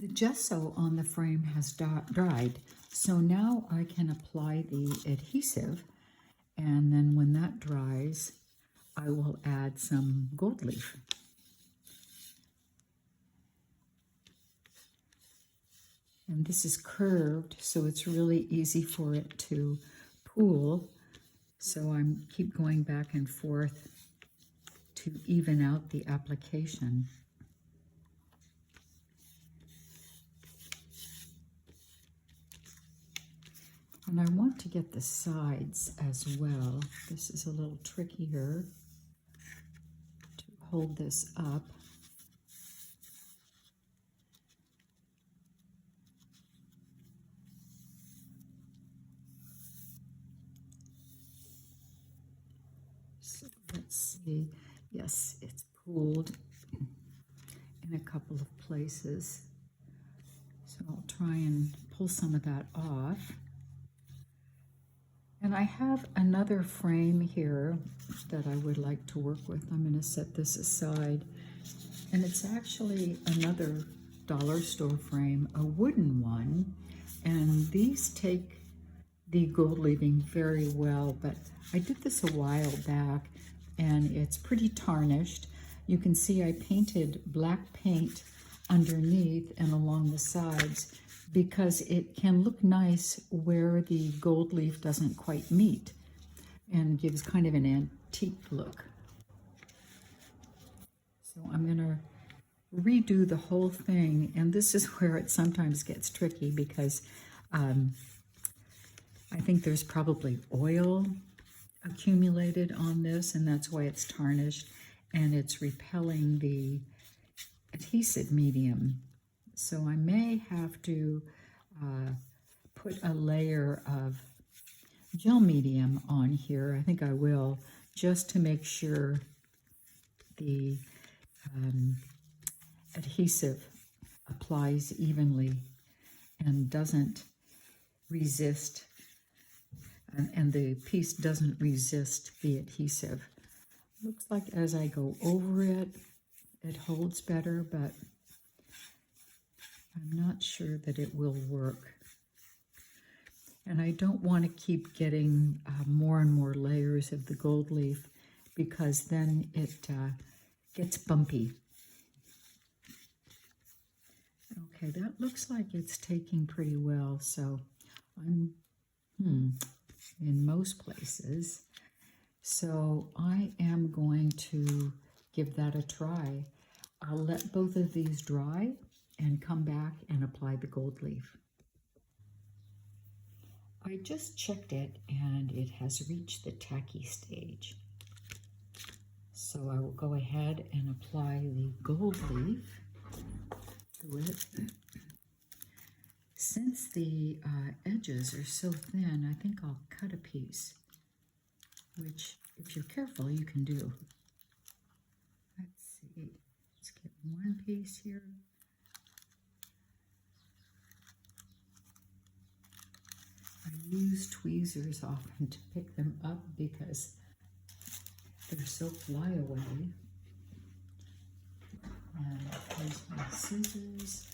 The gesso on the frame has dried, so now I can apply the adhesive, and then when that dries, I will add some gold leaf. And this is curved, so it's really easy for it to pool. So I keep going back and forth to even out the application. And I want to get the sides as well. This is a little trickier to hold this up. So let's see. Yes, it's pooled in a couple of places. So I'll try and pull some of that off. And I have another frame here that I would like to work with. I'm going to set this aside. And it's actually another dollar store frame, a wooden one. And these take the gold leaving very well, but I did this a while back and it's pretty tarnished. You can see I painted black paint underneath and along the sides because it can look nice where the gold leaf doesn't quite meet and gives kind of an antique look. So I'm going to redo the whole thing, and this is where it sometimes gets tricky because I think there's probably oil accumulated on this, and that's why it's tarnished, and it's repelling the adhesive medium. So I may have to put a layer of gel medium on here. I think I will, just to make sure the adhesive applies evenly and doesn't resist, and the piece doesn't resist the adhesive. Looks like as I go over it, it holds better, but I'm not sure that it will work. And I don't want to keep getting more and more layers of the gold leaf because then it gets bumpy. Okay, that looks like it's taking pretty well, so I'm in most places. So I am going to give that a try. I'll let both of these dry and come back and apply the gold leaf. I just checked it and it has reached the tacky stage. So I will go ahead and apply the gold leaf to it. Since the edges are so thin, I think I'll cut a piece, which if you're careful you can do. Let's see, let's get one piece here. I use tweezers often to pick them up because they're so flyaway. And here's my scissors.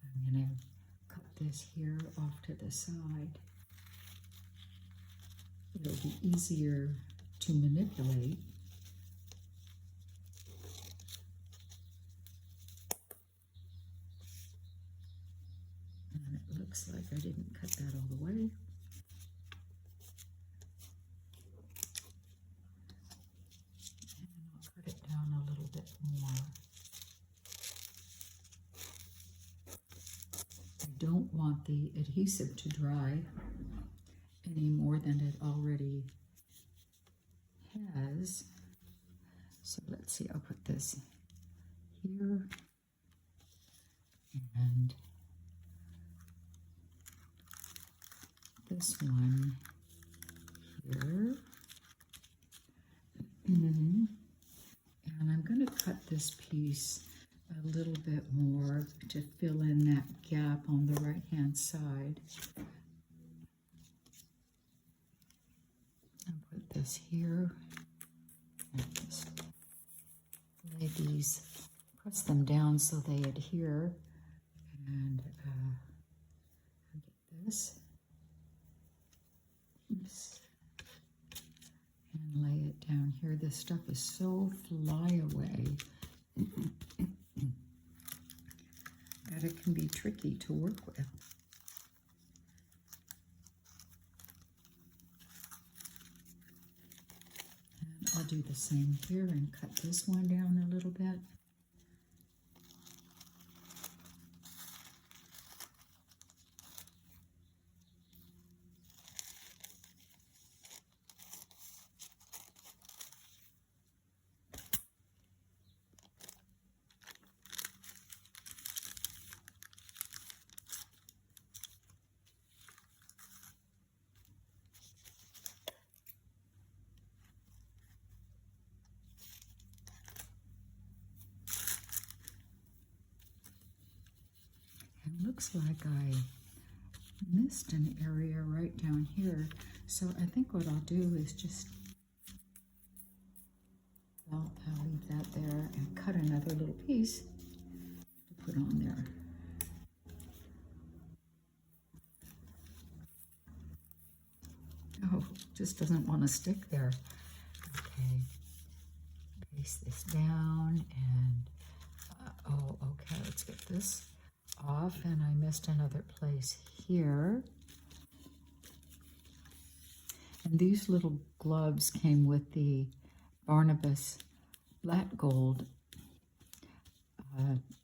I'm going to cut this here off to the side. It'll be easier to manipulate. And it looks like I didn't cut that all the way. And I'll cut it down a little bit more. I don't want the adhesive to dry any more than it already has. So let's see, I'll put this here and this one here. And I'm going to cut this piece a little bit more to fill in that gap on the right hand side. I'll put this here and just lay these, press them down so they adhere. And I'll get this. Oops. And lay it down here. This stuff is so flyaway that it can be tricky to work with. And I'll do the same here and cut this one down a little bit. It looks like I missed an area right down here, so I think what I'll do is just, well, I'll leave that there and cut another little piece to put on there. Oh, just doesn't want to stick there. Okay, paste this down and, oh, okay, let's get this off, and I missed another place here. And these little gloves came with the Barnabas Black Gold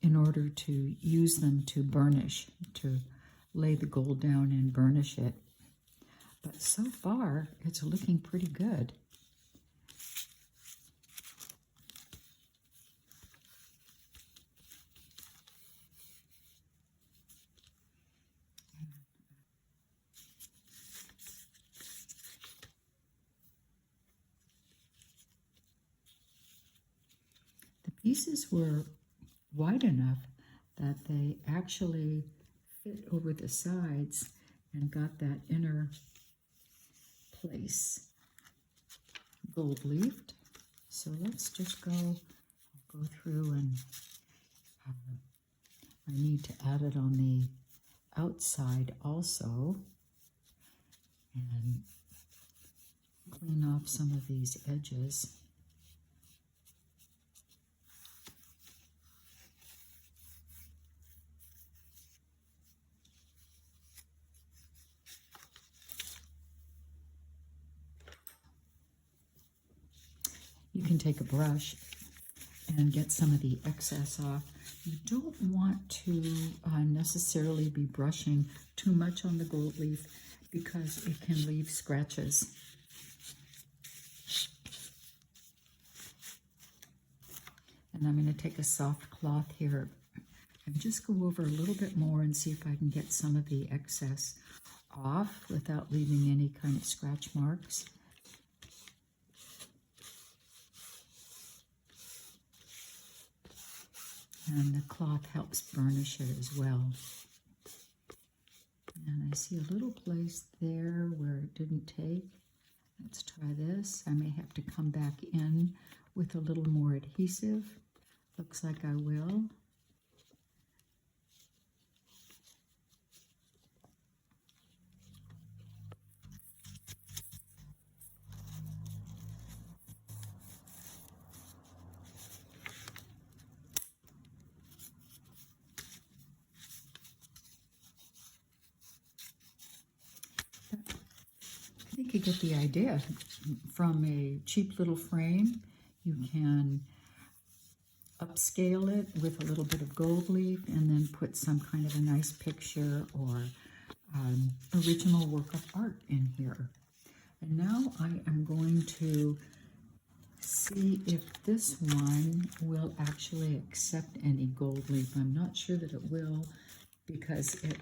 in order to use them to burnish, to lay the gold down and burnish it. But so far, it's looking pretty good. Pieces were wide enough that they actually fit over the sides and got that inner place gold leafed. So let's just go through, and I need to add it on the outside also, and clean off some of these edges. You can take a brush and get some of the excess off. You don't want to necessarily be brushing too much on the gold leaf because it can leave scratches. And I'm going to take a soft cloth here and just go over a little bit more and see if I can get some of the excess off without leaving any kind of scratch marks. And the cloth helps burnish it as well. And I see a little place there where it didn't take. Let's try this. I may have to come back in with a little more adhesive. Looks like I will. I think you get the idea. From a cheap little frame, you can upscale it with a little bit of gold leaf and then put some kind of a nice picture or original work of art in here. And now I am going to see if this one will actually accept any gold leaf. I'm not sure that it will because it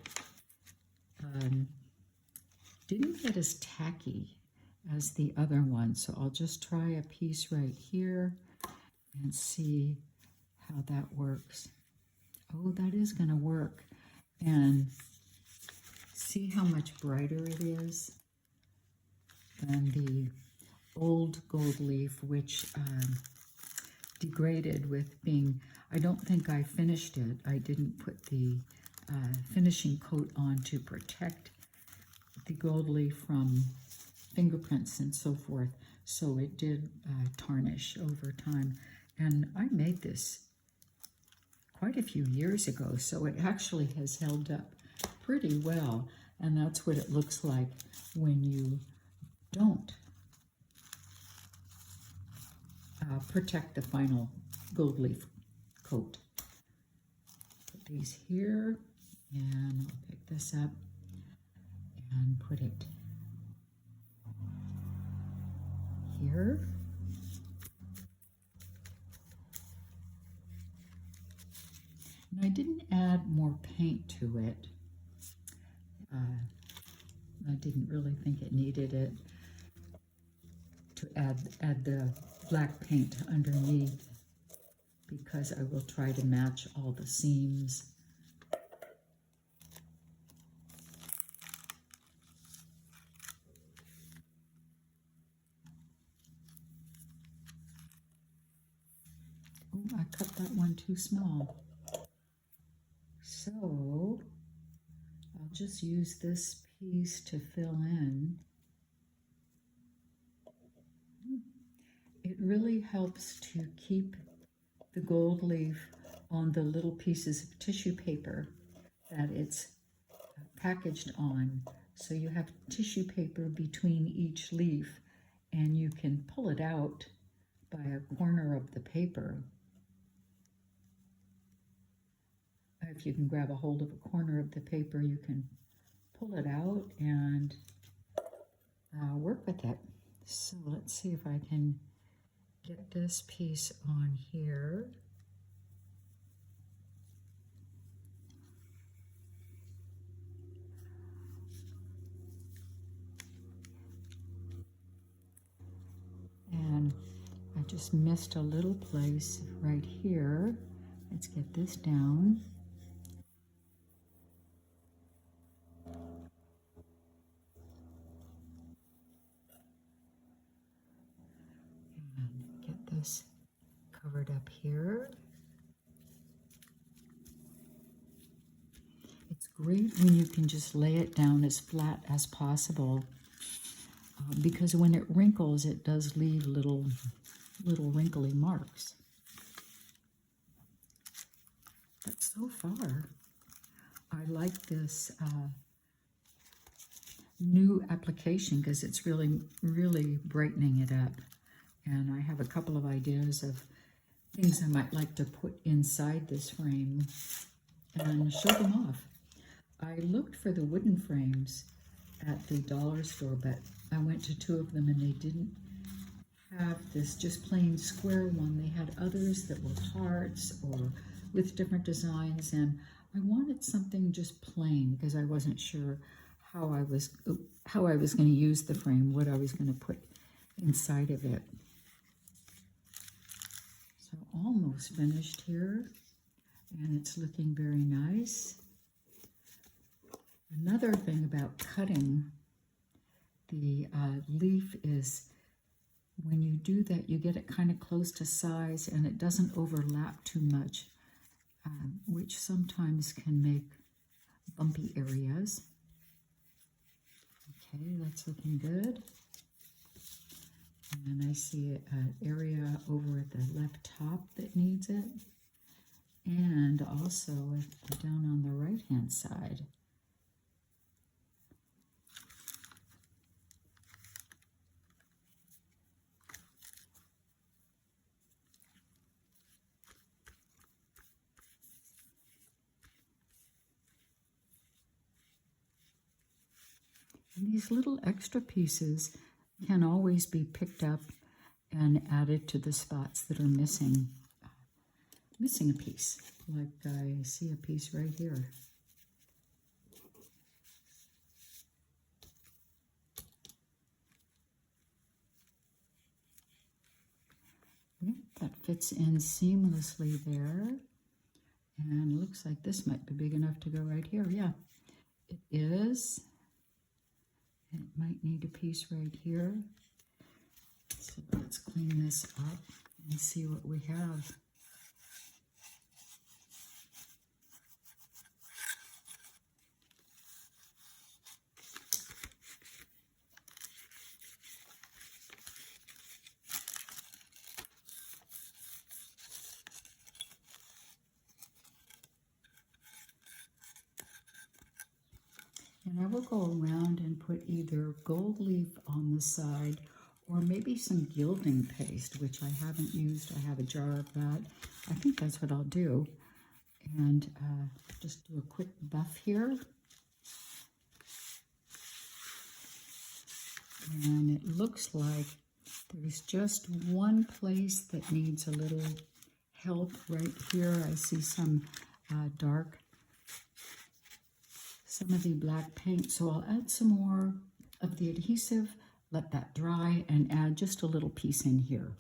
didn't get as tacky as the other one. So I'll just try a piece right here and see how that works. Oh, that is going to work. And see how much brighter it is than the old gold leaf, which degraded with being, I don't think I finished it. I didn't put the finishing coat on to protect the gold leaf from fingerprints and so forth. So it did tarnish over time. And I made this quite a few years ago, so it actually has held up pretty well. And that's what it looks like when you don't protect the final gold leaf coat. Put these here, and I'll pick this up and put it here. And I didn't add more paint to it. I didn't really think it needed it to add the black paint underneath, because I will try to match all the seams. Oh, I cut that one too small. So I'll just use this piece to fill in. It really helps to keep the gold leaf on the little pieces of tissue paper that it's packaged on. So you have tissue paper between each leaf, and you can pull it out by a corner of the paper. If you can grab a hold of a corner of the paper, you can pull it out and work with it. So let's see if I can get this piece on here. And I just missed a little place right here. Let's get this down. And get this covered up here. It's great when you can just lay it down as flat as possible, because when it wrinkles, it does leave little wrinkly marks. But so far, I like this new application because it's really brightening it up. And I have a couple of ideas of things I might like to put inside this frame and show them off. I looked for the wooden frames at the dollar store, but I went to two of them and they didn't have this just plain square one. They had others that were hearts or with different designs, and I wanted something just plain because I wasn't sure how I was going to use the frame, what I was going to put inside of it. So almost finished here, and it's looking very nice. Another thing about cutting the leaf is when you do that, you get it kind of close to size and it doesn't overlap too much, which sometimes can make bumpy areas. Okay, that's looking good. And I see an area over at the left top that needs it, and also down on the right-hand side. And these little extra pieces can always be picked up and added to the spots that are missing a piece. Like I see a piece right here. Yeah, that fits in seamlessly there. And looks like this might be big enough to go right here. Yeah, it is. It might need a piece right here. So let's clean this up and see what we have. And I will go around and put either gold leaf on the side or maybe some gilding paste, which I haven't used. I have a jar of that. I think that's what I'll do. And just do a quick buff here. And it looks like there's just one place that needs a little help right here. I see some some of the black paint. So I'll add some more of the adhesive, let that dry, and add just a little piece in here.